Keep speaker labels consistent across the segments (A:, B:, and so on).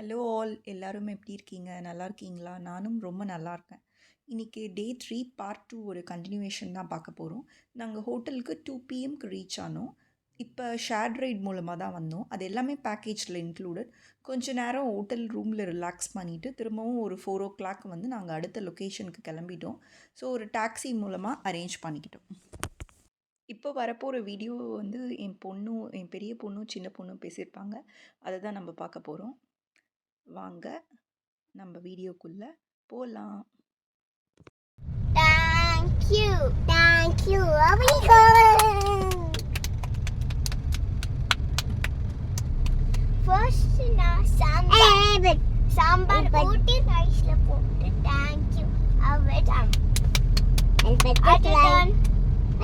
A: Hello all எல்லாரும் எப்படி இருக்கீங்க? நல்லா இருக்கீங்களா? நானும் ரொம்ப நல்லா இருக்கேன். இன்னைக்கு டே 3 பார்ட் 2 ஒரு கன்டினியூவேஷன் தான் பார்க்க போறோம். நாங்க ஹோட்டலுக்கு 2 பிஎம்க்கு ரீச் ஆனோம். இப்ப ஷேர்ட் ரைட் மூலமா தான் வந்தோம். அது எல்லாமே பேக்கேஜ்ல இன்க்ளூடட். கொஞ்ச நேரம் ஹோட்டல் ரூம்ல ரிலாக்ஸ் பண்ணிட்டு, திரும்பவும் ஒரு 4:00 வந்து நாங்க அடுத்த லொகேஷனுக்கு கிளம்பிட்டோம். ஸோ ஒரு டாக்ஸி மூலமா அரேஞ்ச் பண்ணிக்கிட்டோம். இப்போ வரப்போகிற வீடியோ வந்து என் பெரிய பொண்ணும் சின்ன பொண்ணும் பேசியிருப்பாங்க. அதை தான் நம்ம பார்க்க போகிறோம். வாங்க நம்ம வீடியோக்குள்ள போலாம்.
B: Thank you. Thank you. Where we going? First sambar. But sambar ooty rice la potu. Thank you.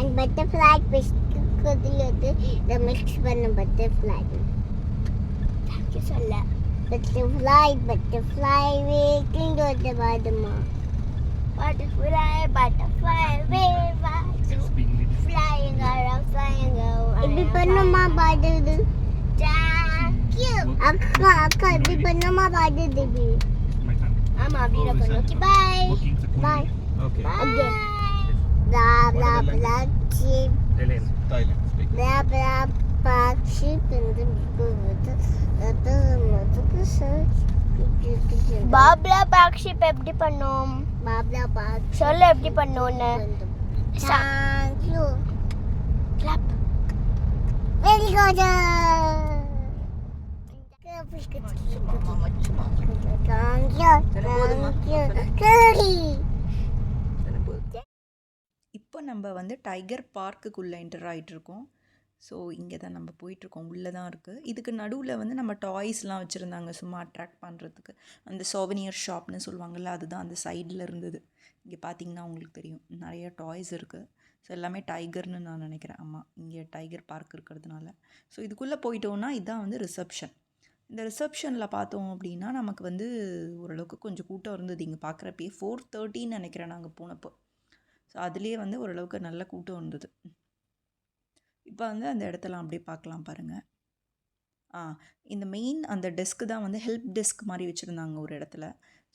B: And butterfly fish kodilode the mix panna butterfly. Thank you solla. Butterfly waking to the badama. Butterfly, wave, flying around. Ibi panama badudu. Thank you. Akka, ibi panama badudu bi. Amma abira panno. Okay, bye. Bye.
C: Okay.
B: Okay. Blah blah blah sheep.
C: Thailand. Speak.
B: Blah blah blah sheep in the good. பாப்லா பாக்ஷிப் எப்படி பண்ணோம்? பாப்லா பாக் சொல்ல எப்படி பண்ணோம்னு. Thank you. Clap. Very good.
A: இப்போ நம்ம வந்து tiger பார்க்குக்குள்ளே enter ஆகிட்டு இருக்கோம். ஸோ இங்கே தான் நம்ம போயிட்டுருக்கோம். உள்ளே தான் இருக்குது. இதுக்கு நடுவில் வந்து நம்ம டாய்ஸ்லாம் வச்சுருந்தாங்க சும்மா அட்ராக்ட் பண்ணுறதுக்கு. அந்த சோவனியர் ஷாப்னு சொல்லுவாங்கள்ல, அதுதான் அந்த சைடில் இருந்தது. இங்கே பார்த்தீங்கன்னா உங்களுக்கு தெரியும் நிறைய டாய்ஸ் இருக்குது. ஸோ எல்லாமே டைகர்னு நான் நினைக்கிறேன். ஆமாம், இங்கே டைகர் பார்க் இருக்கிறதுனால. ஸோ இதுக்குள்ளே போயிட்டோன்னா இதுதான் வந்து ரிசப்ஷன். இந்த ரிசப்ஷனில் பார்த்தோம் அப்படின்னா நமக்கு வந்து ஓரளவுக்கு கொஞ்சம் கூட்டம் இருந்தது. இங்கே பார்க்குறப்பே 4:30 நினைக்கிறேன் நாங்கள் போனப்போ. ஸோ அதுலேயே வந்து ஓரளவுக்கு நல்ல கூட்டம் இருந்தது. இப்போ வந்து அந்த இடத்தெல்லாம் அப்படியே பார்க்கலாம் பாருங்கள். இந்த மெயின் அந்த டெஸ்க்கு தான் வந்து ஹெல்ப் டெஸ்க் மாதிரி வச்சுருந்தாங்க ஒரு இடத்துல.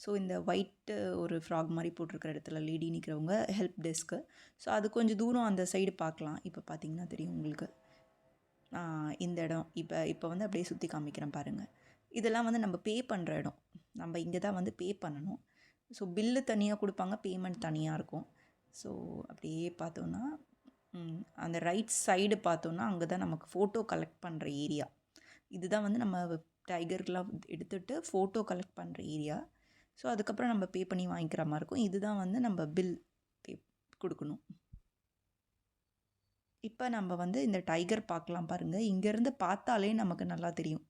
A: ஸோ இந்த ஒயிட்டு ஒரு ஃப்ராக் மாதிரி போட்டிருக்கிற இடத்துல லேடி நிற்கிறவங்க ஹெல்ப் டெஸ்க்கு. ஸோ அது கொஞ்சம் தூரம் அந்த சைடு பார்க்கலாம். இப்போ பார்த்தீங்கன்னா தெரியும் உங்களுக்கு. இந்த இடம் இப்போ வந்து அப்படியே சுற்றி காமிக்கிறேன் பாருங்கள். இதெல்லாம் வந்து நம்ம பே பண்ணுற இடம். நம்ம இங்கே தான் வந்து பே பண்ணணும். ஸோ பில்லு தனியாக கொடுப்பாங்க, பேமெண்ட் தனியாக இருக்கும். ஸோ அப்படியே பார்த்தோன்னா அந்த ரைட் சைடு பார்த்தோன்னா அங்கே தான் நமக்கு ஃபோட்டோ கலெக்ட் பண்ணுற ஏரியா. இதுதான் வந்து நம்ம டைகர்லாம் எடுத்துகிட்டு ஃபோட்டோ கலெக்ட் பண்ணுற ஏரியா. ஸோ அதுக்கப்புறம் நம்ம பே பண்ணி வாங்கிக்கிற மாதிரி இருக்கும். இதுதான் வந்து நம்ம பில் பே கொடுக்கணும். இப்போ நம்ம வந்து இந்த டைகர் பார்க்கலாம் பாருங்கள். இங்கேருந்து பார்த்தாலே நமக்கு நல்லா தெரியும்.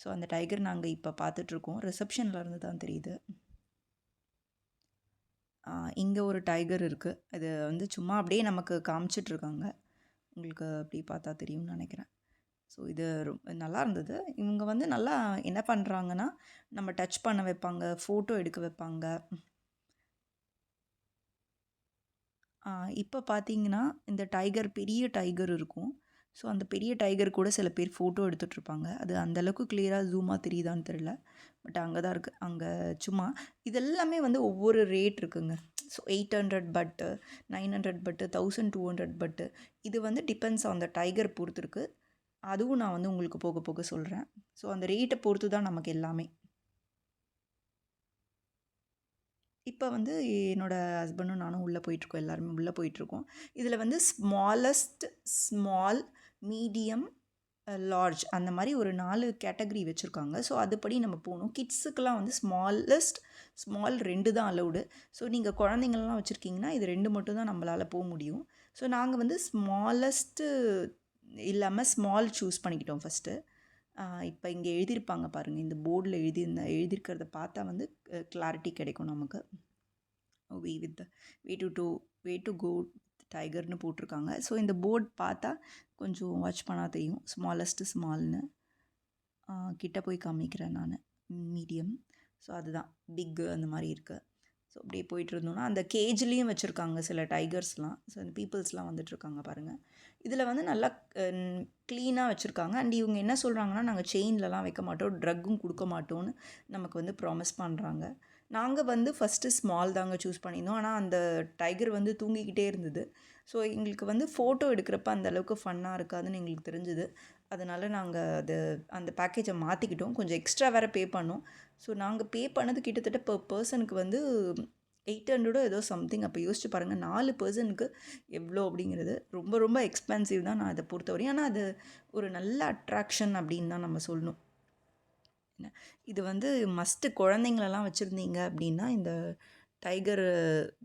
A: ஸோ அந்த டைகர் நாங்கள் இப்போ பார்த்துட்ருக்கோம். ரிசப்ஷனில் இருந்து தான் தெரியுது. இங்கே ஒரு டைகர் இருக்குது. இது வந்து சும்மா அப்படியே நமக்கு காமிச்சிட்ருக்காங்க. உங்களுக்கு அப்படி பார்த்தா தெரியும்னு நினைக்கிறேன். ஸோ இது நல்லா இருந்தது. இவங்க வந்து நல்லா என்ன பண்ணுறாங்கன்னா, நம்ம டச் பண்ண வைப்பாங்க, ஃபோட்டோ எடுக்க வைப்பாங்க. இப்போ பார்த்தீங்கன்னா இந்த டைகர் பெரிய டைகர் இருக்கும். ஸோ அந்த பெரிய டைகர் கூட சில பேர் ஃபோட்டோ எடுத்துகிட்ருப்பாங்க. அது அந்தளவுக்கு கிளியராக ஜூமாக தெரியுதான்னு தெரியல. பட் அங்கே தான் இருக்குது. அங்கே சும்மா இதெல்லாமே வந்து ஒவ்வொரு ரேட் இருக்குங்க. ஸோ 800 பட்டு, 900 பட்டு, 1200 பட்டு. இது வந்து டிபெண்ட்ஸ் ஆன் த டைகர் பொறுத்து இருக்குது. அதுவும் நான் வந்து உங்களுக்கு போக போக சொல்கிறேன். ஸோ அந்த ரேட்டை பொறுத்து தான் நமக்கு எல்லாமே. இப்போ வந்து என்னோடய ஹஸ்பண்டும் நானும் உள்ளே போயிட்டுருக்கோம். எல்லாருமே உள்ளே போயிட்டுருக்கோம். இதில் வந்து ஸ்மாலஸ்ட், ஸ்மால், மீடியம், லார்ஜ் அந்த மாதிரி ஒரு 4 கேட்டகரி வச்சுருக்காங்க. ஸோ அதுபடி நம்ம போகணும். கிட்ஸுக்கெலாம் வந்து ஸ்மால் 2 தான் அலௌடு. ஸோ நீங்கள் குழந்தைங்கள்லாம் வச்சுருக்கீங்கன்னா இது 2 மட்டும் தான் நம்மளால் போக முடியும். ஸோ நாங்கள் வந்து ஸ்மாலஸ்ட்டு இல்லாமல் ஸ்மால் சூஸ் பண்ணிக்கிட்டோம் ஃபஸ்ட்டு. இப்போ இங்கே எழுதியிருப்பாங்க பாருங்கள். இந்த போர்டில் எழுதியிருக்கிறத பார்த்தா வந்து கிளாரிட்டி கிடைக்கும் நமக்கு. வே டு கோ டைகர்னு போட்டிருக்காங்க. ஸோ இந்த போர்ட் பார்த்தா கொஞ்சம் வாட்ச் பண்ணால் தெரியும். ஸ்மாலஸ்ட்டு ஸ்மால்னு கிட்ட போய் காமிக்கிறேன் நான். மீடியம். ஸோ அதுதான் பிக்கு அந்த மாதிரி இருக்குது. ஸோ அப்படியே போயிட்டு இருந்தோம்னா அந்த கேஜ்லேயும் வச்சுருக்காங்க சில டைகர்ஸ்லாம். ஸோ அந்த பீப்புள்ஸ்லாம் வந்துட்டுருக்காங்க பாருங்கள். இதில் வந்து நல்லா க்ளீனாக வச்சுருக்காங்க. அண்ட் இவங்க என்ன சொல்கிறாங்கன்னா, நாங்கள் செயின்லலாம் வைக்க மாட்டோம், ட்ரக்கும் கொடுக்க மாட்டோம்னு நமக்கு வந்து ப்ராமிஸ் பண்ணுறாங்க. நாங்கள் வந்து ஃபஸ்ட்டு ஸ்மால் தாங்க சூஸ் பண்ணியிருந்தோம். ஆனால் அந்த டைகர் வந்து தூங்கிக்கிட்டே இருந்தது. ஸோ எங்களுக்கு வந்து ஃபோட்டோ எடுக்கிறப்ப அந்தளவுக்கு ஃபன்னாக இருக்காதுன்னு எங்களுக்கு தெரிஞ்சுது. அதனால் நாங்கள் அந்த பேக்கேஜை மாற்றிக்கிட்டோம். கொஞ்சம் எக்ஸ்ட்ரா வேறு பே பண்ணோம். ஸோ நாங்கள் பே பண்ணது கிட்டத்தட்ட பர்சனுக்கு வந்து 800 ஏதோ சம்திங். அப்போ யோசிச்சு பாருங்கள், 4 பர்சனுக்கு எவ்வளோ அப்படிங்கிறது. ரொம்ப ரொம்ப எக்ஸ்பென்சிவ் தான் நான் அதை பொறுத்தவரையும். ஆனால் அது ஒரு நல்ல அட்ராக்ஷன் அப்படின்னு தான் நம்ம சொல்லணும். என்ன இது வந்து மஸ்ட்டு குழந்தைங்களெல்லாம் வச்சுருந்தீங்க அப்படின்னா இந்த டைகர்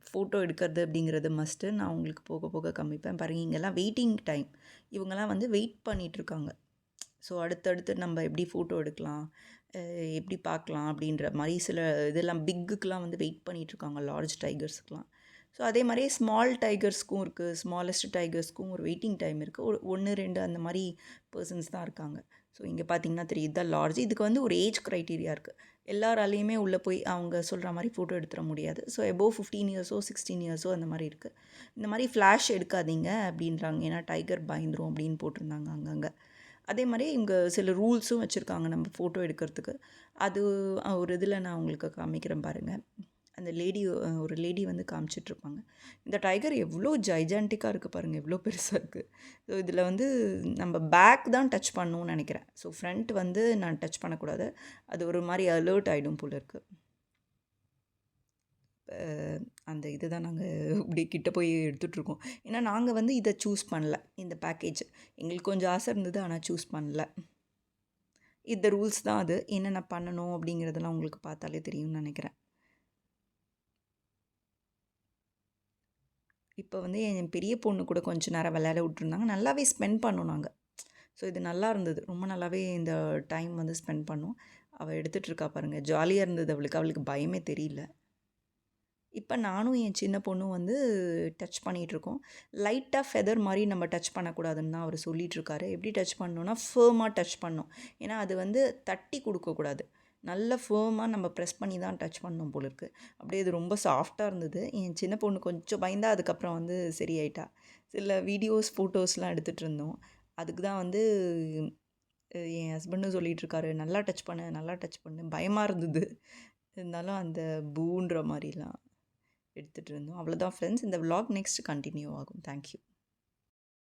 A: ஃபோட்டோ எடுக்கிறது அப்படிங்கிறது மஸ்ட்டு. நான் உங்களுக்கு போக போக காமிப்பேன் பாருங்கள். இங்கெல்லாம் வெயிட்டிங் டைம். இவங்கெல்லாம் வந்து வெயிட் பண்ணிகிட்ருக்காங்க. ஸோ அடுத்தடுத்து நம்ம எப்படி ஃபோட்டோ எடுக்கலாம், எப்படி பார்க்கலாம் அப்படின்ற மாதிரி சில இதெல்லாம் பிக்குக்கெலாம் வந்து வெயிட் பண்ணிகிட்ருக்காங்க, லார்ஜ் டைகர்ஸுக்கெலாம். ஸோ அதே மாதிரியே ஸ்மால் டைகர்ஸ்க்கும் இருக்குது, ஸ்மாலஸ்ட் டைகர்ஸ்க்கும் ஒரு வெயிட்டிங் டைம் இருக்குது. ஒரு 1, 2 அந்த மாதிரி பர்சன்ஸ் தான் இருக்காங்க. ஸோ இங்கே பார்த்தீங்கன்னா தெரியுது, இதுதான் லார்ஜ். இதுக்கு வந்து ஒரு ஏஜ் க்ரைட்டீரியா இருக்குது. எல்லாராலையுமே உள்ளே போய் அவங்க சொல்கிற மாதிரி ஃபோட்டோ எடுத்துட முடியாது. ஸோ எபோவ் 15 இயர்ஸோ 16 இயர்ஸோ அந்த மாதிரி இருக்குது. இந்த மாதிரி ஃப்ளாஷ் எடுக்காதீங்க அப்படின்றாங்க, ஏன்னா டைகர் பயந்துரும் அப்படின்னு போட்டிருந்தாங்க அங்கங்கே. அதே மாதிரி இங்கே சில ரூல்ஸும் வச்சுருக்காங்க நம்ம ஃபோட்டோ எடுக்கிறதுக்கு. அது ஒரு இதில் நான் உங்களுக்கு காமிக்கிறேன் பாருங்கள். அந்த ஒரு லேடி வந்து காமிச்சிட்ருப்பாங்க. இந்த டைகர் எவ்வளோ ஜைஜான்டிக்காக இருக்குது பாருங்கள், எவ்வளோ பெருசாக இருக்குது. ஸோ இதில் வந்து நம்ம பேக் தான் டச் பண்ணணும்னு நினைக்கிறேன். ஸோ ஃப்ரண்ட் வந்து நான் டச் பண்ணக்கூடாது, அது ஒரு மாதிரி அலர்ட் ஆகிடும் போல இருக்குது. அந்த இது தான் நாங்கள் இப்படி கிட்ட போய் எடுத்துகிட்ருக்கோம். ஏன்னா நாங்கள் வந்து இதை சூஸ் பண்ணல, இந்த பேக்கேஜ். எங்களுக்கு கொஞ்சம் ஆசை இருந்தது, ஆனால் சூஸ் பண்ணல. இந்த ரூல்ஸ் தான் அது. என்னென்ன பண்ணணும் அப்படிங்கிறதெல்லாம் உங்களுக்கு பார்த்தாலே தெரியும்னு நினைக்கிறேன். இப்போ வந்து என் பெரிய பொண்ணு கூட கொஞ்சம் நேரம் விளையாட விட்டுருந்தாங்க. நல்லாவே ஸ்பெண்ட் பண்ணோம் நாங்கள். ஸோ இது நல்லா இருந்தது. ரொம்ப நல்லாவே இந்த டைம் வந்து ஸ்பெண்ட் பண்ணோம். அவள் எடுத்துகிட்ருக்கா பாருங்கள், ஜாலியாக இருந்தது அவளுக்கு பயமே தெரியல. இப்போ நானும் என் சின்ன பொண்ணும் வந்து டச் பண்ணிகிட்ருக்கோம். லைட்டாக ஃபெதர் மாதிரி நம்ம டச் பண்ணக்கூடாதுன்னு தான் அவர் சொல்லிகிட்ருக்காரு. எப்படி டச் பண்ணணுன்னா ஃபேர்மாக டச் பண்ணணும். ஏன்னா அது வந்து தட்டி கொடுக்கக்கூடாது, நல்ல ஃபேர்மாக நம்ம ப்ரெஸ் பண்ணி தான் டச் பண்ணணும் போல இருக்குது. அப்படியே இது ரொம்ப சாஃப்டாக இருந்தது. என் சின்ன பொண்ணு கொஞ்சம் பயந்தா, அதுக்கப்புறம் வந்து சரியாயிட்டா. சில வீடியோஸ் ஃபோட்டோஸ்லாம் எடுத்துகிட்டு இருந்தோம். அதுக்கு தான் வந்து என் ஹஸ்பண்டும் சொல்லிகிட்ருக்காரு, நல்லா டச் பண்ணு, நல்லா டச் பண்ணு. பயமாக இருந்தது, இருந்தாலும் அந்த பூன்ற மாதிரிலாம் எடுத்துகிட்டு இருந்தோம். அவ்வளோதான் ஃப்ரெண்ட்ஸ். இந்த விலாக் நெக்ஸ்ட் கண்டினியூ ஆகும். தேங்க்யூ.